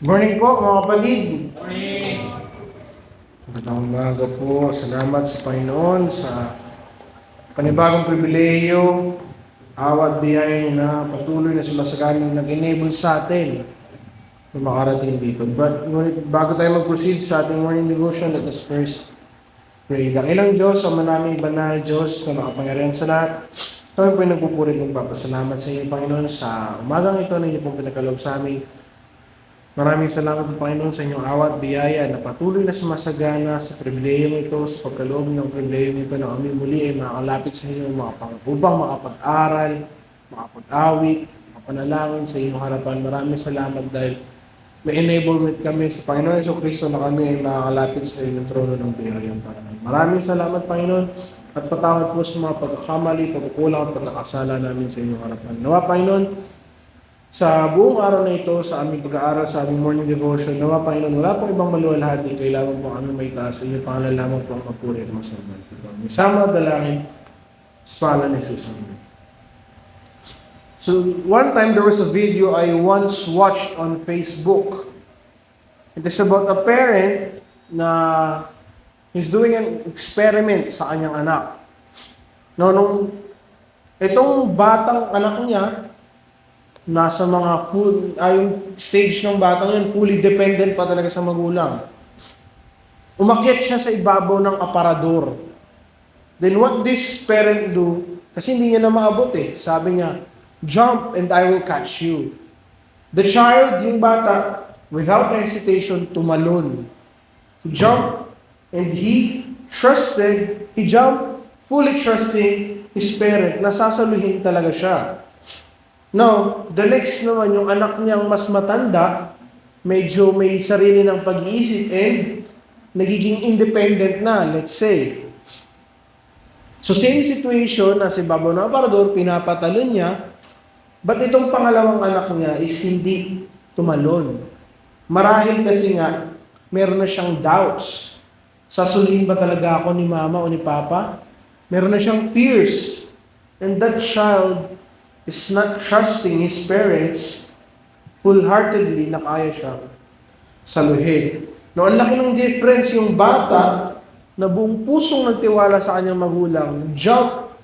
Morning po mga kapatid. Morning! Magandang umaga po. Salamat sa Panginoon sa panibagong pribilehiyo, awa at biyaya niyo na patuloy na sumasagaling nag-enable sa atin na makarating dito. Ngunit bago tayo mag-proceed sa ating morning devotion, let us first pray. Dakilang Diyos, ang manaming banal Diyos na makapangyarihan sa lahat, kami po ay nagpupuri ng papasalamat sa inyo, Panginoon, sa umagang ito na inyo pong pinagkaloob sa amin. Maraming salamat po, Panginoon, sa inyong awa at biyaya na patuloy na sumasagana sa pribilehiyong ito, sa pagkaloob ng pribilehiyong ito na kami muli ay makakalapit sa inyo upang makapag-aral, makapag-awit, makapanalangin sa inyong harapan. Maraming salamat dahil may enablement kami sa Panginoon Yesu Cristo na kami ay makakalapit sa inyong trono ng biyayang Panginoon. Maraming salamat, Panginoon, at patawad po sa mga pagkakamali, pagkukulang at pagkakasala namin sa inyong harapan. Nawa, Panginoon, sa buong araw na ito, sa aming pag-aaral, sa aming morning devotion, nawa Panginoon, wala pong ibang maluwalhati, kailangan po kami may taas, sa inyong pangalan lamang po ang mapuri at masamad. Isama at dalangin, sa pangalan ni Jesus. So, one time there was a video I once watched on Facebook. It is about a parent na he's doing an experiment sa kanyang anak. No, itong batang anak niya, nasa mga yung stage ng batang yun, fully dependent pa talaga sa magulang. Umakyat siya sa ibabaw ng aparador. Then what this parent do, kasi hindi niya na maabot sabi niya, jump and I will catch you. The child, yung bata, without hesitation, tumalon. He jumped and he jumped, fully trusting his parent, nasasaluhin talaga siya. Now, the next naman, yung anak niyang mas matanda, medyo may sarili ng pag-iisip and nagiging independent na, let's say. So, same situation, nasa ibabaw ng aparador, pinapatalon niya, but itong pangalawang anak niya is hindi tumalon. Marahil kasi nga, meron na siyang doubts. Sasulihin ba talaga ako ni mama o ni papa? Meron na siyang fears. And that child is not trusting his parents wholeheartedly na kaya siya saluhin. No, ang laki ng difference yung bata na buong pusong nagtiwala sa kanyang magulang, jump.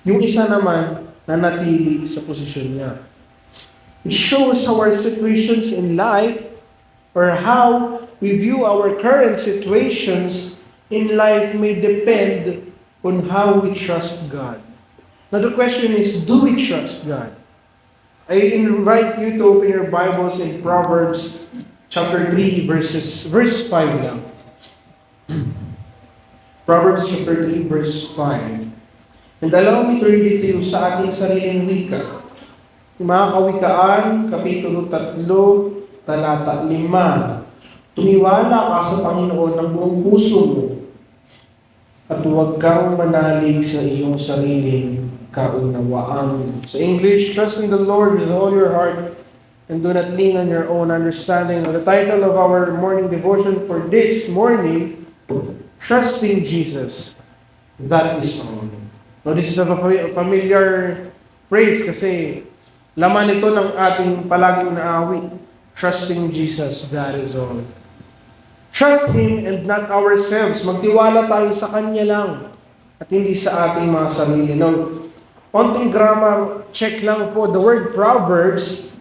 Yung isa naman na natili sa posisyon niya. It shows how our situations in life or how we view our current situations in life may depend on how we trust God. Now the question is, do we trust God? I invite you to open your Bibles in Proverbs chapter 3, verse 5 lang. Proverbs chapter 3, verse 5. And allow me to read it to you sa ating sariling wika. Yung mga kawikaan, Kapitulo 3, talata 5. Tumiwala ka sa Panginoon ng buong puso mo at huwag kang manalig sa iyong sariling kaunawaan. Sa English, trust in the Lord with all your heart and do not lean on your own understanding. The title of our morning devotion for this morning, Trusting Jesus. That is all. Now, this is a familiar phrase kasi laman ito ng ating palaging naawit. Trusting Jesus, that is all. Trust Him and not ourselves. Magtiwala tayo sa Kanya lang at hindi sa ating mga sarili. Now, konting grammar check lang po. The word Proverbs,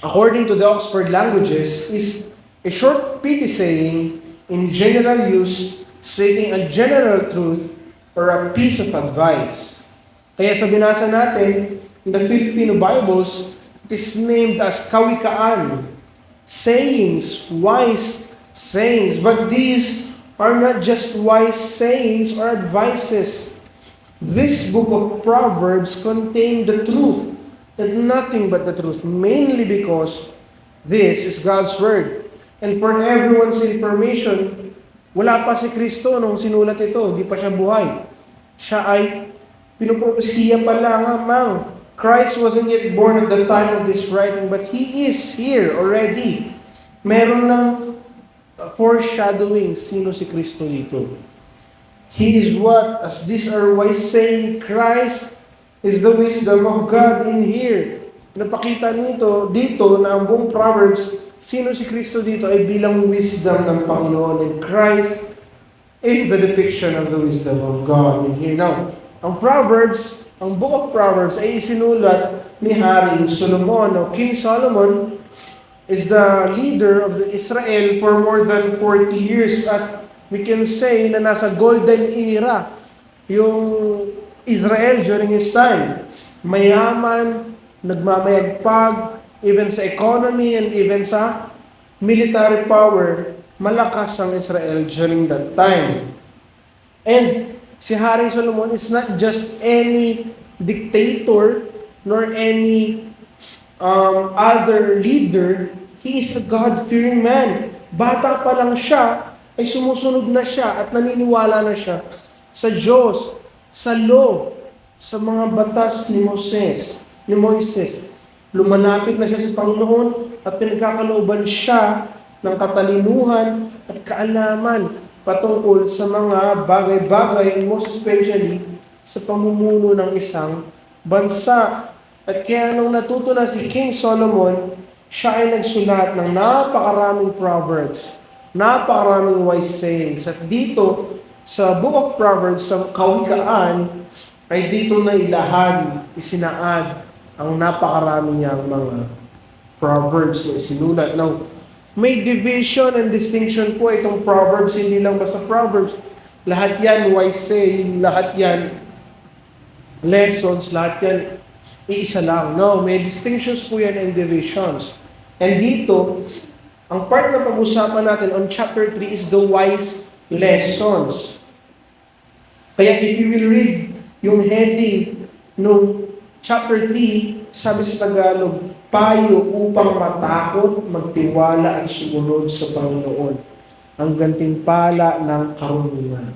according to the Oxford Languages, is a short pithy saying in general use stating a general truth or a piece of advice. Kaya sa binasa natin, in the Filipino Bibles, it is named as kawikaan, sayings, wise sayings. But these are not just wise sayings or advices. This book of Proverbs contains the truth and nothing but the truth, mainly because this is God's Word. And for everyone's information, wala pa si Kristo nung sinulat ito, di pa siya buhay. Siya ay pinupropesiya pa lamang. Christ wasn't yet born at the time of this writing, but He is here already. Meron ng foreshadowing sino si Kristo dito. He is what? As these are wise saying, Christ is the wisdom of God in here. napakita dito na ang buong Proverbs, sino si Kristo dito ay bilang wisdom ng Panginoon, and Christ is the depiction of the wisdom of God in here. Now, ang book of Proverbs ay isinulat ni Haring Solomon. Now, King Solomon is the leader of the Israel for more than 40 years, at we can say na nasa golden era yung Israel during his time. Mayaman, nagmamayagpag, even sa economy and even sa military power, malakas ang Israel during that time. And si Haring Solomon is not just any dictator nor any other leader. He is a God-fearing man. Bata pa lang siya, ay sumusunod na siya at naniniwala na siya sa Diyos, sa law, sa mga batas ni Moises. Lumalapit na siya sa Panginoon at pinagkakalooban siya ng katalinuhan at kaalaman patungkol sa mga bagay-bagay, most especially sa pamumuno ng isang bansa. At kaya nung natuto na si King Solomon, siya ay nagsulat ng napakaraming proverbs, napakaraming wise sayings. At dito, sa Book of Proverbs, sa Kawikaan, ay dito na ilahad, isinaad ang napakarami niyang mga proverbs na isinulat. Now, may division and distinction po itong proverbs, hindi lang basta proverbs. Lahat yan wise saying, lahat yan lessons, lahat yan iisa lang. No, may distinctions po yan and divisions. And dito, ang part na pag-usapan natin on chapter 3 is the wise lessons. Kaya if you will read yung heading nung chapter 3, sabi sa Tagalog, payo upang matakot, magtiwala at sumunod sa Panginoon. Ang gantimpala ng karunungan.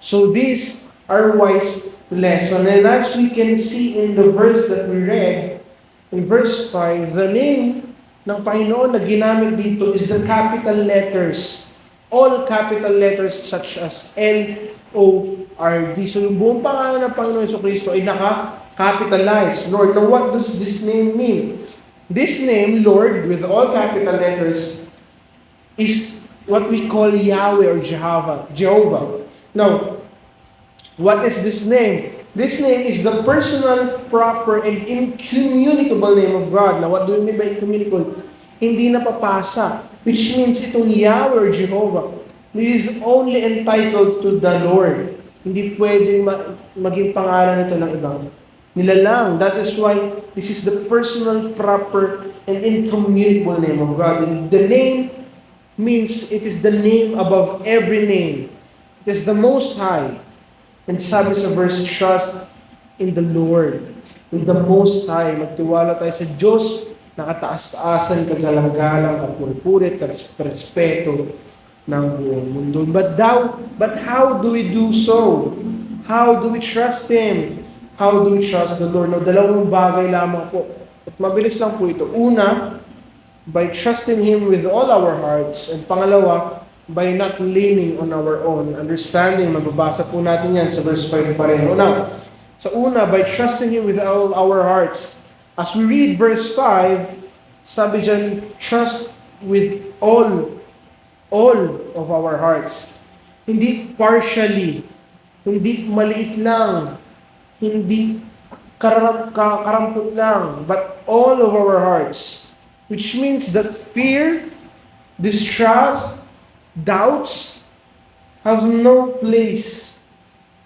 So these are wise lessons. And as we can see in the verse that we read, in verse 5, the name ng Panginoon na ginamit dito is the capital letters. All capital letters such as L-O-R-D. So yung buong pangalan ng Panginoon Jesucristo ay naka-capitalized. Lord, now what does this name mean? This name, Lord, with all capital letters, is what we call Yahweh or Jehovah. Now, what is this name? This name is the personal, proper, and incommunicable name of God. Now, what do we mean by incommunicable? Hindi napapasa. Which means itong Yahweh or Jehovah, this is only entitled to the Lord. Hindi pwedeng maging pangalan ito ng ibang nilalang. That is why this is the personal, proper, and incommunicable name of God. And the name means it is the name above every name. It is the Most High. And sabi sa verse, trust in the Lord, in the Most High. Magtiwala tayo sa Diyos na kataas-taasan, kagalang-galang, kapuripurit, respeto ng buong mundo. But how do we do so? How do we trust Him? How do we trust the Lord? Now, dalawang bagay lamang po. At mabilis lang po ito. Una, by trusting Him with all our hearts. And pangalawa, by not leaning on our own understanding. Mababasa po natin yan sa verse 5 pareho. Now, sa una, by trusting Him with all our hearts. As we read verse 5, sabi dyan, trust with all of our hearts. Hindi partially, hindi maliit lang, hindi karampot lang, but all of our hearts. Which means that fear, distrust, doubts have no place.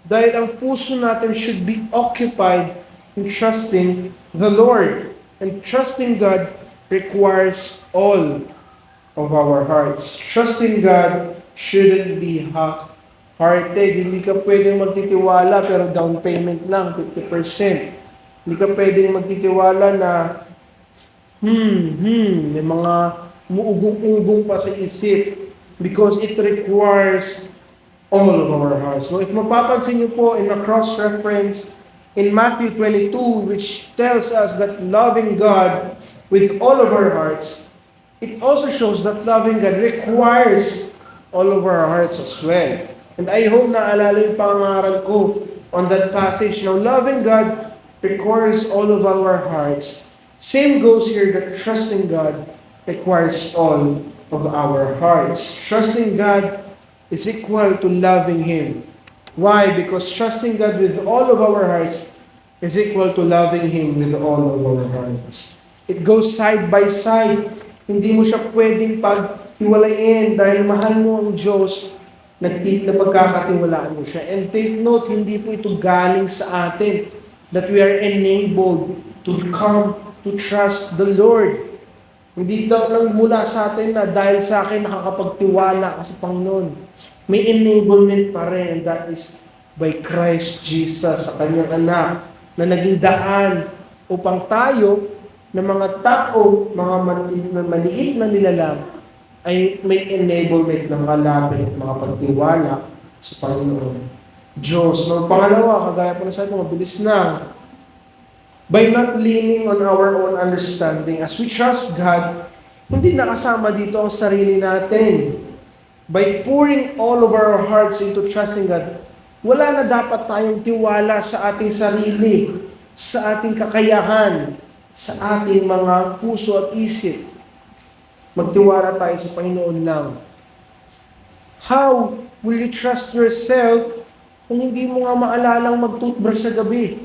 Dahil ang puso natin should be occupied in trusting the Lord. And trusting God requires all of our hearts. Trusting God shouldn't be half-hearted. Hindi ka pwedeng magtitiwala pero down payment lang, 50%. Hindi ka pwedeng magtitiwala na may mga muugong-ugong pa sa isip. Because it requires all of our hearts. So if mapapansin niyo po in a cross-reference in Matthew 22, which tells us that loving God with all of our hearts, it also shows that loving God requires all of our hearts as well. And I hope naalala yung pangaral ko on that passage. Now, loving God requires all of our hearts. Same goes here that trusting God requires all of our hearts. Trusting God is equal to loving Him. Why? Because trusting God with all of our hearts is equal to loving Him with all of our hearts. It goes side by side. Hindi mo siya pwedeng paghiwalayin dahil mahal mo ang Diyos, na pagkakatiwalaan mo siya. And take note, hindi po ito galing sa atin that we are enabled to come to trust the Lord. Hindi daw lang mula sa atin na dahil sa akin nakakapagtiwala ka sa Panginoon. May enablement pa rin, and that is by Christ Jesus, sa Kanyang anak, na naging daan upang tayo, na mga tao, mga maliit na nilalang, ay may enablement na malapit at makapagtiwala sa Panginoon Diyos. Pangalawa, kagaya po na sabi ko, mabilis na, by not leaning on our own understanding. As we trust God, hindi nakasama dito ang sarili natin. By pouring all of our hearts into trusting God, wala na dapat tayong tiwala sa ating sarili, sa ating kakayahan, sa ating mga puso at isip. Magtiwala tayo sa Panginoon lang. How will you trust yourself kung hindi mo nga maalalang mag-toothbrush sa gabi?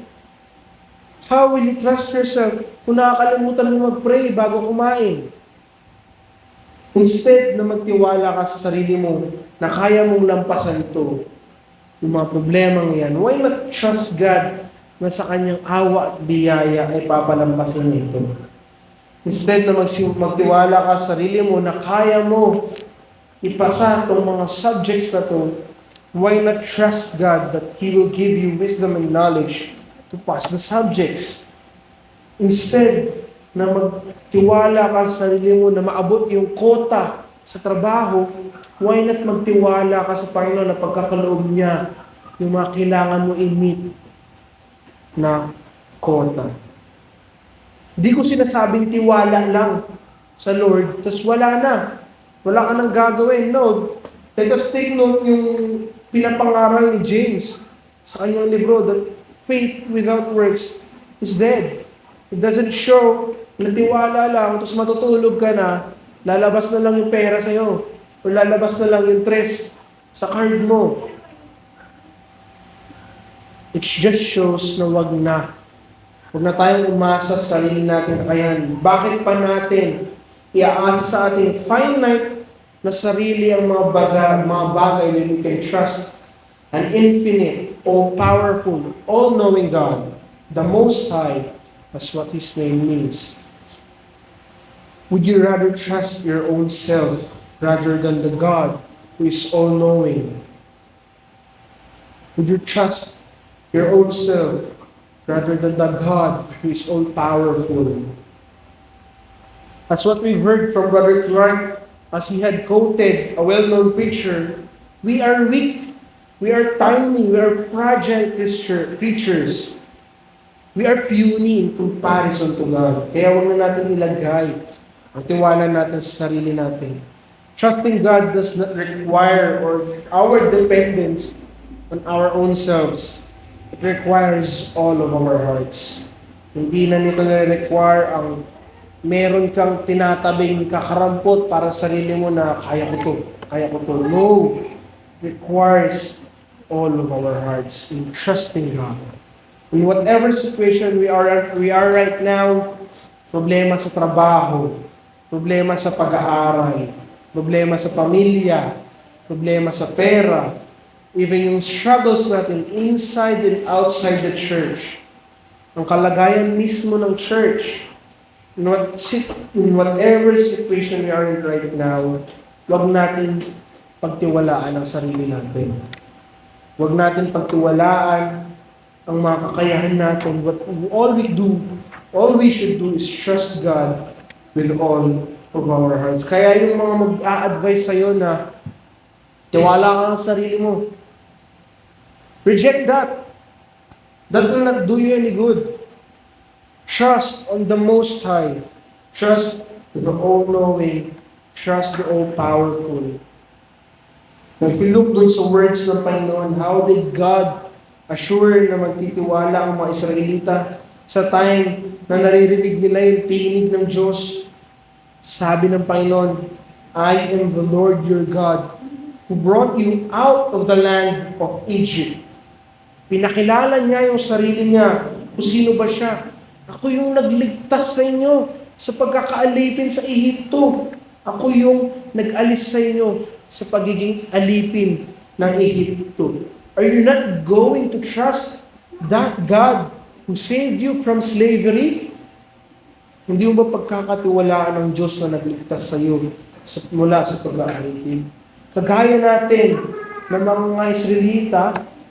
How will you trust yourself kung nakakalimutan mo mag-pray bago kumain? Instead na magtiwala ka sa sarili mo na kaya mong lampasan ito, yung mga problemang yan, why not trust God na sa Kanyang awa at biyaya ay papalampasin ito? Instead na magtiwala ka sa sarili mo na kaya mo ipasa itong mga subjects na to, why not trust God that He will give you wisdom and knowledge to pass the subjects? Instead na magtiwala ka sa sarili mo na maabot yung quota sa trabaho, why not magtiwala ka sa Panginoon na pagkakaloob niya yung mga kailangan mo i-meet na quota? Di ko sinasabing tiwala lang sa Lord, tas wala na. Wala ka nang gagawin. No. Let us take note yung pinapangaral ni James sa kanyang libro, that faith without works is dead. It doesn't show na tiwala lang, tapos matutulog ka na, lalabas na lang yung pera sa'yo, o lalabas na lang yung interest sa card mo. It just shows na wag na. Huwag na tayong umasa sa sarili natin kakayahan. Bakit pa natin iaasa sa ating finite na sarili ang mga bagay that we can trust an infinite, all-powerful, all-knowing God, the Most High, as what His name means. Would you rather trust your own self rather than the God who is all-knowing? Would you trust your own self rather than the God who is all-powerful? That's what we've heard from Brother Clark as he had quoted a well-known preacher. We are weak, we are tiny, we are fragile creatures. We are puny in comparison to God. Kaya huwag na natin ilagay ang tiwala natin sa sarili natin. Trusting God does not require our dependence on our own selves. It requires all of our hearts. Hindi na nito na-require ang meron kang tinatabing kakarampot para sa sarili mo na kaya ko to. No. It requires all of our hearts in trusting God. In whatever situation we are right now, problema sa trabaho, problema sa pag-aaral, problema sa pamilya, problema sa pera, even yung struggles natin inside and outside the church, ang kalagayan mismo ng church, in whatever situation we are in right now, huwag natin pagtiwalaan ang sarili natin. Huwag natin pagtiwalaan ang mga kakayahan natin. All we should do is trust God with all of our hearts. Kaya yung mga mag-a-advise sa'yo na tiwala ka sa sarili mo, reject that. That will not do you any good. Trust on the Most High. Trust the all-knowing. Trust the all-powerful. Now, if you look dun sa words ng Panginoon, how did God assure na magtitiwala ang mga Israelita Sa time na naririnig nila yung tinig ng Diyos, sabi ng Panginoon, I am the Lord your God who brought you out of the land of Egypt. Pinakilala niya yung sarili niya kung sino ba siya. Ako yung nagligtas sa inyo sa pagkakaalipin sa Ehipto. Ako yung nag-alis sa inyo sa pagiging alipin ng Ehipto. Are you not going to trust that God who saved you from slavery? Hindi mo ba pagkakatiwalaan ng Diyos na nagligtas sa iyo mula sa pag-aalipin? Kagaya natin ng mga Israelita,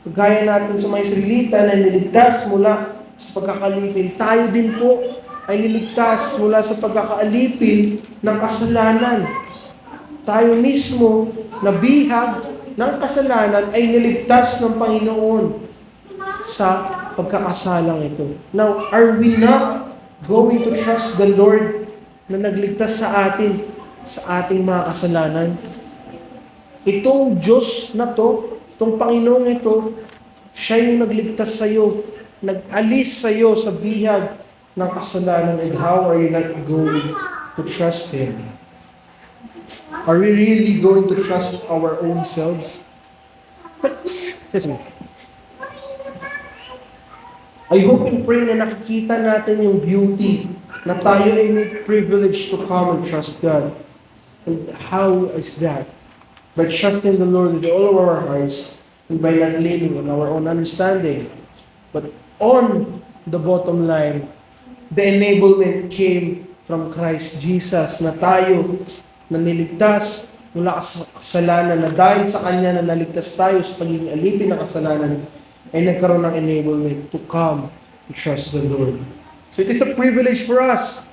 kagaya natin sa mga Israelita na niligtas mula sa pagkakalipin, tayo din po ay niligtas mula sa pagkakaalipin ng kasalanan. Tayo mismo na bihag ng kasalanan ay niligtas ng Panginoon sa pagkakasalang ito. Now, are we not going to trust the Lord na nagligtas sa atin sa ating mga kasalanan? Itong Diyos na to, itong Panginoong ito, siya yung nagligtas sa iyo, nag-alis sa iyo sa bihag ng kasalanan. And how are you not going to trust Him? Are we really going to trust our own selves? Excuse me. I hope and pray na nakikita natin yung beauty na tayo ay may privilege to come and trust God. And how is that? By trusting the Lord with all of our hearts and by not leaning on our own understanding. But on the bottom line, the enablement came from Christ Jesus na tayo na niligtas mula sa kasalanan, na dahil sa Kanya na naligtas tayo sa pagiging alipin ng kasalanan, ay nagkaroon ng enablement to come and trust the Lord. So it is a privilege for us.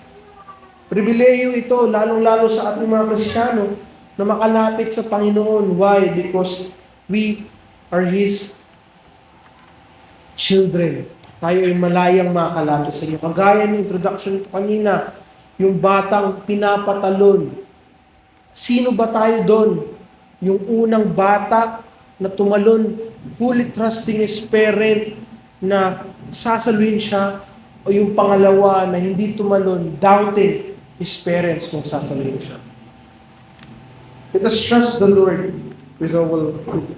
Pribileyo ito, lalong-lalo sa ating mga Kristiyano, na makalapit sa Panginoon. Why? Because we are His children. Tayo ay malayang makakalapit sa inyo. Kagaya ng introduction ko kanina, yung batang pinapatalon. Sino ba tayo doon? Yung unang bata na tumalon, fully trusting his parent na sasaluhin siya, o yung pangalawa na hindi tumalon, doubting his parents kung sasaluhin siya. Let us trust the Lord with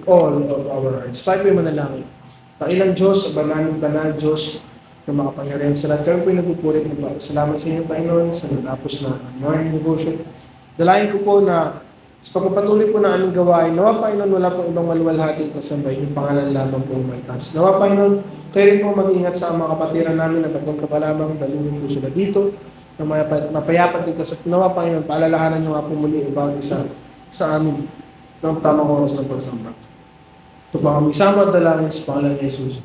all of our hearts. Tayo po'y manalangin. Panginoong Diyos, banal Diyos na makapangyarihan sa lahat. Kami po'y nagpupurit ng Panginoon. Salamat sa inyo, Panginoon, sa natapos na morning devotion. Dalayan ko po na sa pagpapatuloy po na aming gawain, nawa Panginoon, wala pong ibang maluwalhati at masambay, yung pangalan lamang po may taas. Nawa Panginoon, kayo rin po mag-ingat sa mga kapatiran namin na pagpunta pa lamang, dalhin po sila dito, na mapayapat din kasi nawa Panginoon, paalalahanan nyo nga po muli ang bawat isa sa amin ng tamang oras ng pagsamba. Ito pa kami sama at dalangin sa pangalan ni Jesus.